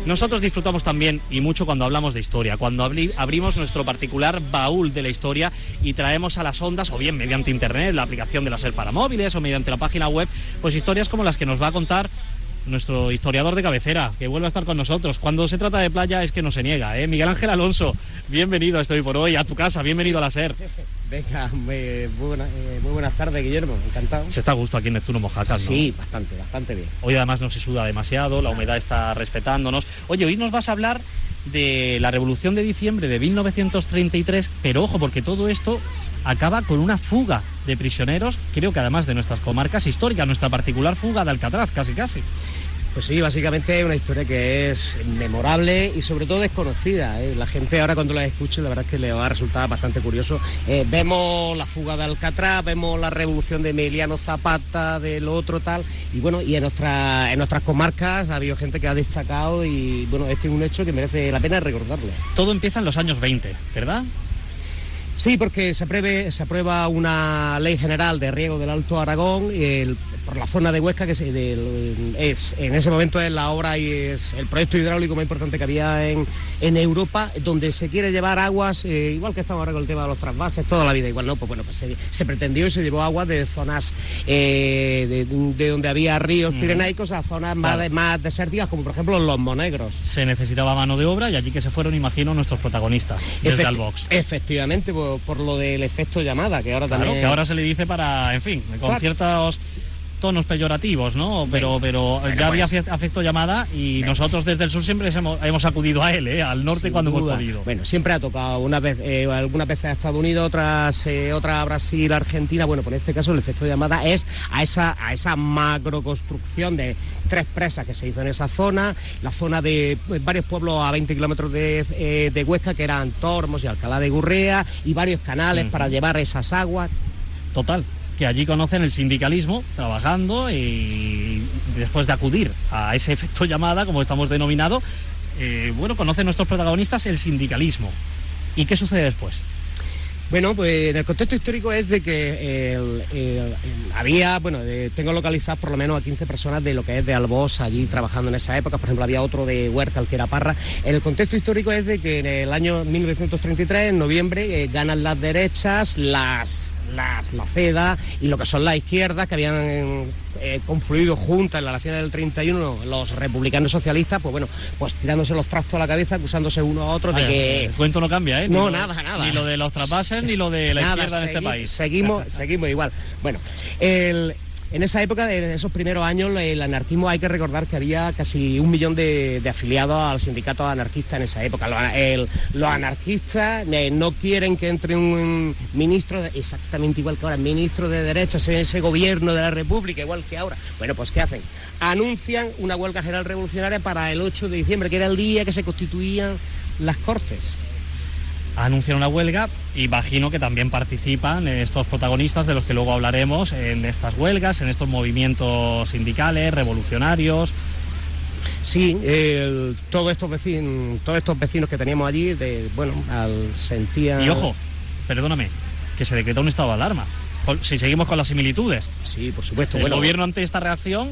Nosotros disfrutamos también y mucho cuando hablamos de historia, cuando abrimos nuestro particular baúl de la historia y traemos a las ondas, o bien mediante internet, la aplicación de la SER para móviles o mediante la página web, pues historias como las que nos va a contar nuestro historiador de cabecera, que vuelve a estar con nosotros. Cuando se trata de playa es que no se niega, ¿eh? Miguel Ángel Alonso, bienvenido a Estoy por Hoy, a tu casa, bienvenido a la SER. Venga, muy buenas tardes, Guillermo, encantado. Se está a gusto aquí en Neptuno Mojácar, ¿no? Sí, bastante bien. Hoy además no se suda demasiado, la humedad está respetándonos. Oye, hoy nos vas a hablar de la Revolución de Diciembre de 1933, pero ojo, porque todo esto acaba con una fuga de prisioneros, creo que además de nuestras comarcas históricas, nuestra particular fuga de Alcatraz, casi. Pues sí, básicamente es una historia que es memorable y sobre todo desconocida, ¿eh? La gente ahora cuando la escuche la verdad es que le va a resultar bastante curioso. Vemos la fuga de Alcatraz, vemos la revolución de Emiliano Zapata, del otro tal, y bueno, y en nuestras comarcas ha habido gente que ha destacado y bueno, este es un hecho que merece la pena recordarlo. Todo empieza en los años 20, ¿verdad? Sí, porque se aprueba una ley general de riego del Alto Aragón por la zona de Huesca, que en ese momento es la obra y es el proyecto hidráulico más importante que había en Europa, donde se quiere llevar aguas, igual que estamos ahora con el tema de los trasvases, toda la vida igual, ¿no? Pues bueno, pues se pretendió y se llevó agua de zonas de donde había ríos pirenaicos a zonas más desérticas, como por ejemplo los Monegros. Se necesitaba mano de obra y allí que se fueron, imagino, nuestros protagonistas desde Albox. Efectivamente, por lo del efecto llamada, que ahora también... Claro, que ahora se le dice para, en fin, con ciertos tonos peyorativos, ¿no? Pero ya había efecto llamada y nosotros desde el sur siempre hemos acudido a él, al norte sin cuando duda. Hemos podido. Bueno, siempre ha tocado algunas veces a Estados Unidos, otras a Brasil, Argentina. Bueno, pues en este caso el efecto llamada es a esa macroconstrucción de 3 presas que se hizo en esa zona, la zona de varios pueblos a 20 kilómetros de Huesca, que eran Tormos y Alcalá de Gurrea, y varios canales para llevar esas aguas. Total, que allí conocen el sindicalismo trabajando y después de acudir a ese efecto llamada, como estamos denominado, conocen nuestros protagonistas el sindicalismo. ¿Y qué sucede después? Bueno, pues en el contexto histórico es de que había, tengo localizadas por lo menos a 15 personas de lo que es de Albós allí trabajando en esa época. Por ejemplo, había otro de Huerta, el que era Parra. En el contexto histórico es de que en el año 1933, en noviembre, ganan las derechas, la CEDA y lo que son las izquierdas, que habían confluido juntas en la elección del 31, los republicanos socialistas, pues tirándose los trastos a la cabeza, acusándose unos a otros de que... El cuento no cambia, ¿eh? No, nada. Ni lo de los trasvases, ni lo de la izquierda en este país. Seguimos igual. Bueno, en esa época, en esos primeros años, el anarquismo, hay que recordar que había casi 1 millón de afiliados al sindicato anarquista en esa época. Los anarquistas no quieren que entre un ministro, exactamente igual que ahora, ministro de derechas en ese gobierno de la República, igual que ahora. Bueno, pues ¿qué hacen? Anuncian una huelga general revolucionaria para el 8 de diciembre, que era el día que se constituían las Cortes. Anuncian una huelga, imagino que también participan estos protagonistas de los que luego hablaremos en estas huelgas, en estos movimientos sindicales, revolucionarios. Sí, todos estos vecinos que teníamos allí, sentían... Y ojo, perdóname, que se decreta un estado de alarma, si seguimos con las similitudes. Sí, por supuesto. El gobierno ante esta reacción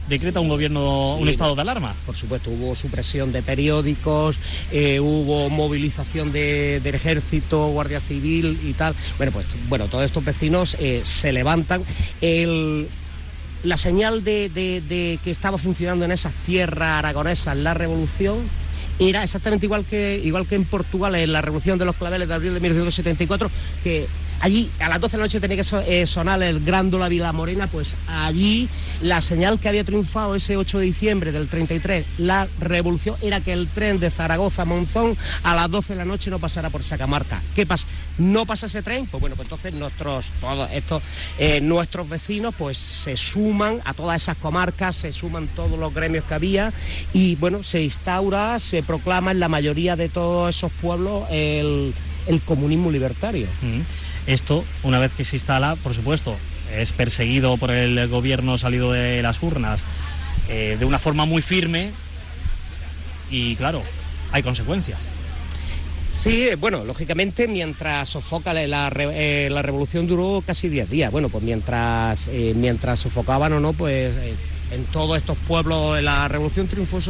decreta un estado de alarma. Por supuesto, hubo supresión de periódicos, hubo movilización del ejército, Guardia Civil y tal. Todos estos vecinos se levantan. La señal de que estaba funcionando en esas tierras aragonesas la revolución era exactamente igual que en Portugal, en la revolución de los claveles de abril de 1974, que allí a las 12 de la noche tenía que sonar el Grándola Vilamorena. Pues allí la señal que había triunfado ese 8 de diciembre del 33, la revolución, era que el tren de Zaragoza a Monzón a las 12 de la noche no pasara por Sacamarca. ¿Qué pasa? ¿No pasa ese tren? Pues entonces nuestros vecinos pues se suman a todas esas comarcas, se suman todos los gremios que había y se instaura, se proclama en la mayoría de todos esos pueblos el comunismo libertario. Esto, una vez que se instala, por supuesto, es perseguido por el gobierno salido de las urnas de una forma muy firme y, claro, hay consecuencias. Sí, lógicamente mientras sofoca la revolución duró casi 10 días. Pues mientras sofocaban o no, pues en todos estos pueblos. La Revolución triunfó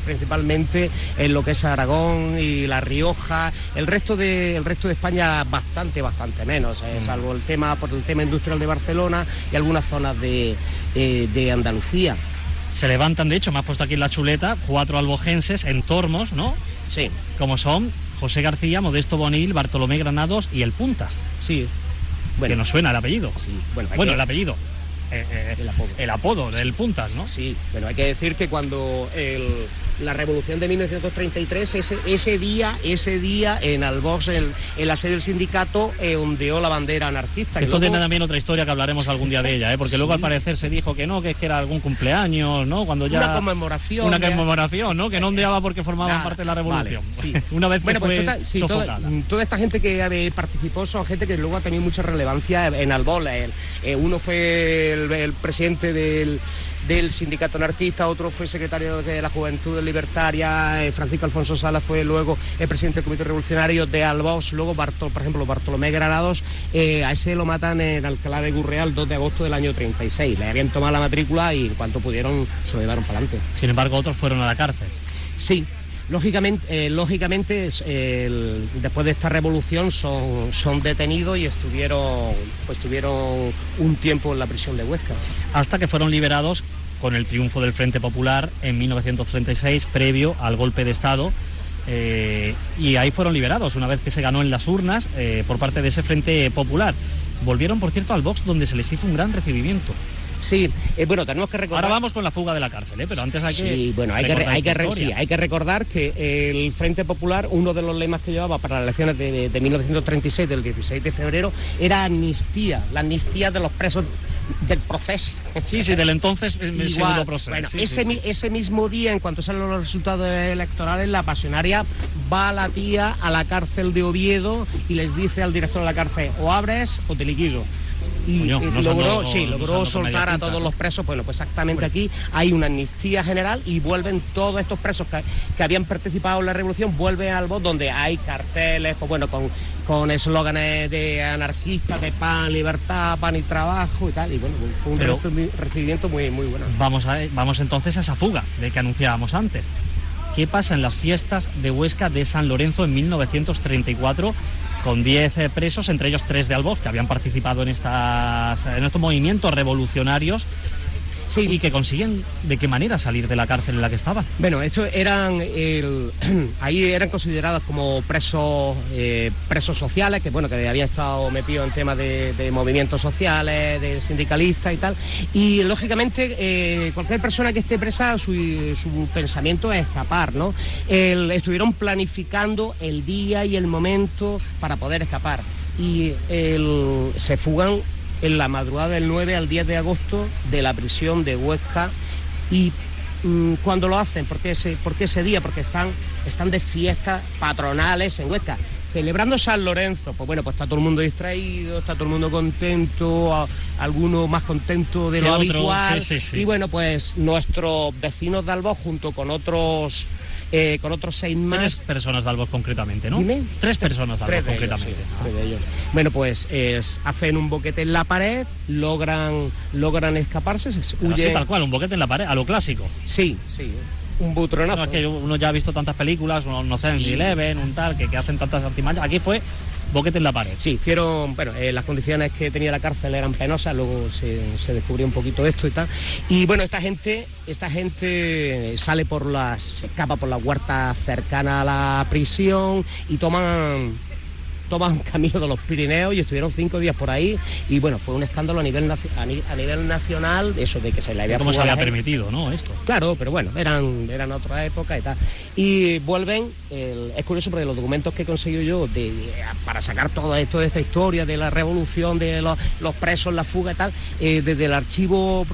principalmente en lo que es Aragón y La Rioja. El resto de España bastante menos, salvo por el tema industrial de Barcelona y algunas zonas de Andalucía. Se levantan, de hecho, me has puesto aquí en la chuleta, 4 albogenses en Tormos, ¿no? Sí. Como son José García, Modesto Bonil, Bartolomé Granados y el Puntas. Sí. Bueno, que nos suena el apellido. Sí. El apellido. El apodo del Puntas, ¿no? Sí, bueno, hay que decir que cuando la Revolución de 1933, ese día en Albós, en la sede del sindicato, ondeó la bandera anarquista. Esto tiene también otra historia que hablaremos algún día de ella, porque luego al parecer se dijo que no, que es que era algún cumpleaños, ¿no? Cuando ya... Una conmemoración, ¿no? Que no ondeaba porque formaban parte de la Revolución. Vale, sí. Una vez que fue sofocada. Toda esta gente que participó son gente que luego ha tenido mucha relevancia en Albós. Uno fue el presidente del sindicato anarquista, otro fue secretario de la Juventud Libertaria, Francisco Alfonso Sala fue luego el presidente del Comité Revolucionario de Albós. Luego por ejemplo Bartolomé Granados, a ese lo matan en Alcalá de Gurreal el 2 de agosto del año 36, le habían tomado la matrícula y en cuanto pudieron se lo llevaron para adelante. Sin embargo, otros fueron a la cárcel. Sí. Lógicamente después de esta revolución son detenidos y estuvieron un tiempo en la prisión de Huesca. Hasta que fueron liberados con el triunfo del Frente Popular en 1936, previo al golpe de Estado. Y ahí fueron liberados, una vez que se ganó en las urnas por parte de ese Frente Popular. Volvieron, por cierto, al Vox, donde se les hizo un gran recibimiento. Sí, bueno, tenemos que recordar... Ahora vamos con la fuga de la cárcel, pero antes hay que... Sí, bueno, hay que recordar que el Frente Popular, uno de los lemas que llevaba para las elecciones de 1936, del 16 de febrero, era amnistía, la amnistía de los presos del proceso. Sí, del entonces igual, proceso. Bueno, sí, ese mismo día, en cuanto salen los resultados electorales, la pasionaria va a la tía a la cárcel de Oviedo y les dice al director de la cárcel, o abres o te liquido. Y logró soltar a todos los presos. Bueno, pues exactamente aquí hay una amnistía general y vuelven todos estos presos que habían participado en la revolución, vuelven al Vox, donde hay carteles, pues bueno, con eslóganes de anarquistas, de pan, libertad, pan y trabajo y tal. Y bueno, fue un recibimiento muy bueno. Vamos entonces a esa fuga de que anunciábamos antes. ¿Qué pasa en las fiestas de Huesca de San Lorenzo en 1934? Con 10 presos, entre ellos 3 de Albós, que habían participado en estos movimientos revolucionarios. Sí. Y que consiguen, ¿de qué manera salir de la cárcel en la que estaban? Bueno, estos ahí eran considerados como presos sociales, que bueno, que habían estado metidos en temas de movimientos sociales, de sindicalistas y tal. Y lógicamente cualquier persona que esté presa, su pensamiento es escapar, ¿no? Estuvieron planificando el día y el momento para poder escapar. Y se fugan en la madrugada del 9 al 10 de agosto de la prisión de Huesca. Y cuando lo hacen, ¿por qué ese día? Porque están de fiestas patronales en Huesca, celebrando San Lorenzo. Pues bueno, pues está todo el mundo distraído, está todo el mundo contento, algunos más contentos de lo habitual. Sí. Y bueno, pues nuestros vecinos de Albós, junto con otros 6 más. 3 personas de Albós concretamente, ¿no? ¿Dime? 3 personas de Albós concretamente. Ellos, sí, 3 de ellos. Bueno, pues hacen un boquete en la pared, logran escaparse, huyen. Así tal cual, un boquete en la pared, a lo clásico. Sí. Un butronazo. No, es que uno ya ha visto tantas películas, no sé, en Eleven, un tal, que hacen tantas artimañas. Aquí fue boquete en la pared. Sí, hicieron, bueno, las condiciones que tenía la cárcel eran penosas, luego se descubrió un poquito esto y tal. Y bueno, esta gente se escapa por las huertas cercanas a la prisión y toman camino de los Pirineos y estuvieron 5 días por ahí. Y bueno, fue un escándalo a nivel nacional, eso de que se le había ¿Cómo se había permitido, no? Esto. Claro, pero bueno, eran otra época y tal. Y vuelven, es curioso porque los documentos que he conseguido yo para sacar todo esto de esta historia de la revolución, de los presos, la fuga y tal, desde el archivo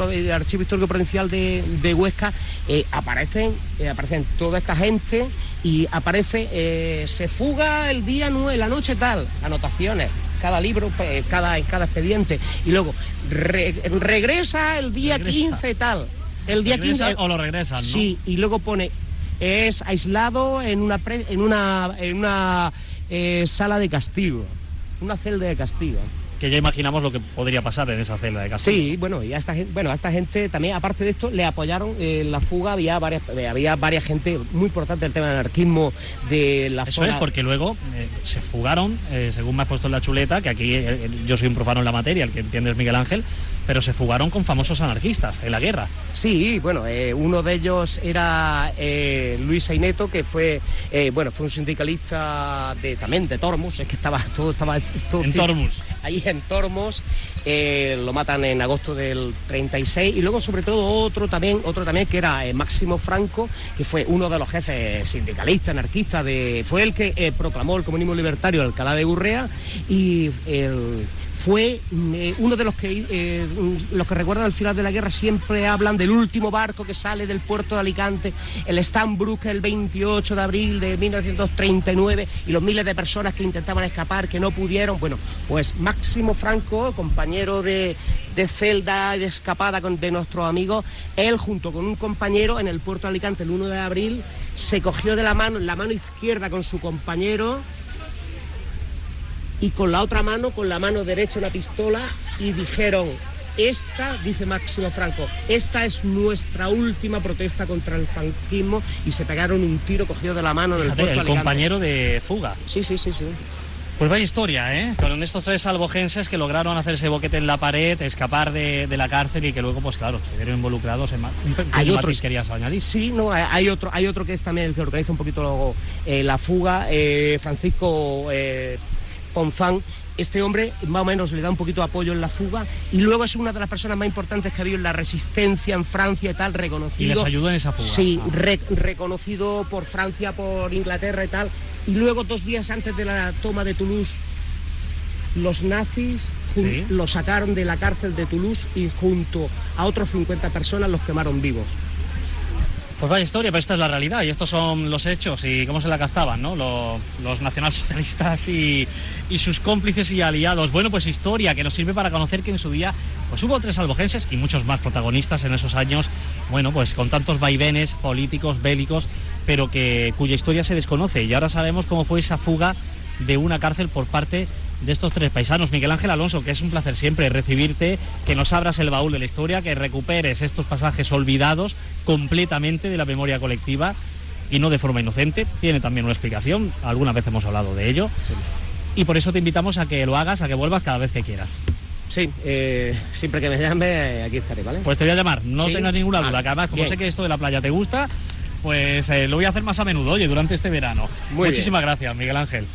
histórico provincial de Huesca, aparecen toda esta gente y aparece, se fuga el día 9, la noche tal, anotaciones, cada libro, cada expediente, y luego regresa el día 15 tal, el día 15 o lo regresan, ¿no? Sí, y luego pone es aislado en una sala de castigo, una celda de castigo. que ya imaginamos lo que podría pasar en esa celda de castigo. Sí, bueno, y a esta gente también, aparte de esto, le apoyaron en la fuga, había varias gente muy importante el tema del anarquismo de la Eso zona. es, porque luego se fugaron, según me has puesto en la chuleta, que aquí yo soy un profano en la materia, el que entiende es Miguel Ángel, pero se fugaron con famosos anarquistas en la guerra. Sí, bueno, uno de ellos era Luis Saineto, que fue un sindicalista también de Tormos, es que estaba todo en Tormos. Ahí en Tormos, lo matan en agosto del 36, y luego sobre todo otro también que era Máximo Franco, que fue uno de los jefes sindicalistas, anarquistas, fue el que proclamó el comunismo libertario de Alcalá de Gurrea, y fue uno de los que recuerdan al final de la guerra siempre hablan del último barco que sale del puerto de Alicante, el Stanbrook, el 28 de abril de 1939, y los miles de personas que intentaban escapar, que no pudieron. Bueno, pues Máximo Franco, compañero de celda y de escapada de nuestros amigos, él junto con un compañero en el puerto de Alicante el 1 de abril se cogió de la mano izquierda con su compañero, y con la otra mano, con la mano derecha, una pistola, y dijeron: dice Máximo Franco, esta es nuestra última protesta contra el franquismo, y se pegaron un tiro cogido de la mano en el puerto de Alicante. Compañero de fuga. Sí. Pues vaya historia, ¿eh? Con estos tres albogenses que lograron hacerse boquete en la pared, escapar de la cárcel, y que luego, pues claro, se vieron involucrados en hay otros matiz querías añadir. Sí, no, hay otro que es también el que organiza un poquito luego la fuga, Francisco Ponzán. Este hombre más o menos le da un poquito de apoyo en la fuga, y luego es una de las personas más importantes que ha habido en la resistencia en Francia y tal, reconocido. Y les ayudó en esa fuga. Sí, reconocido por Francia, por Inglaterra y tal. Y luego 2 días antes de la toma de Toulouse, los nazis lo sacaron de la cárcel de Toulouse, y junto a otros 50 personas los quemaron vivos. Pues vaya historia, pero esta es la realidad, y estos son los hechos y cómo se la gastaban, ¿no? Los nacionalsocialistas y sus cómplices y aliados. Bueno, pues historia que nos sirve para conocer que en su día pues hubo 3 albogenses y muchos más protagonistas en esos años, bueno, pues con tantos vaivenes políticos, bélicos, pero cuya historia se desconoce, y ahora sabemos cómo fue esa fuga de una cárcel por parte de estos 3 paisanos. Miguel Ángel Alonso, que es un placer siempre recibirte, que nos abras el baúl de la historia, que recuperes estos pasajes olvidados completamente de la memoria colectiva, y no de forma inocente. Tiene también una explicación, alguna vez hemos hablado de ello, sí. Y por eso te invitamos a que lo hagas, a que vuelvas cada vez que quieras. Sí, siempre que me llame, aquí estaré, ¿vale? Pues te voy a llamar, no tengas ninguna duda, que además, como bien. Sé que esto de la playa te gusta, pues lo voy a hacer más a menudo, oye, durante este verano. Muchísimas gracias, Miguel Ángel.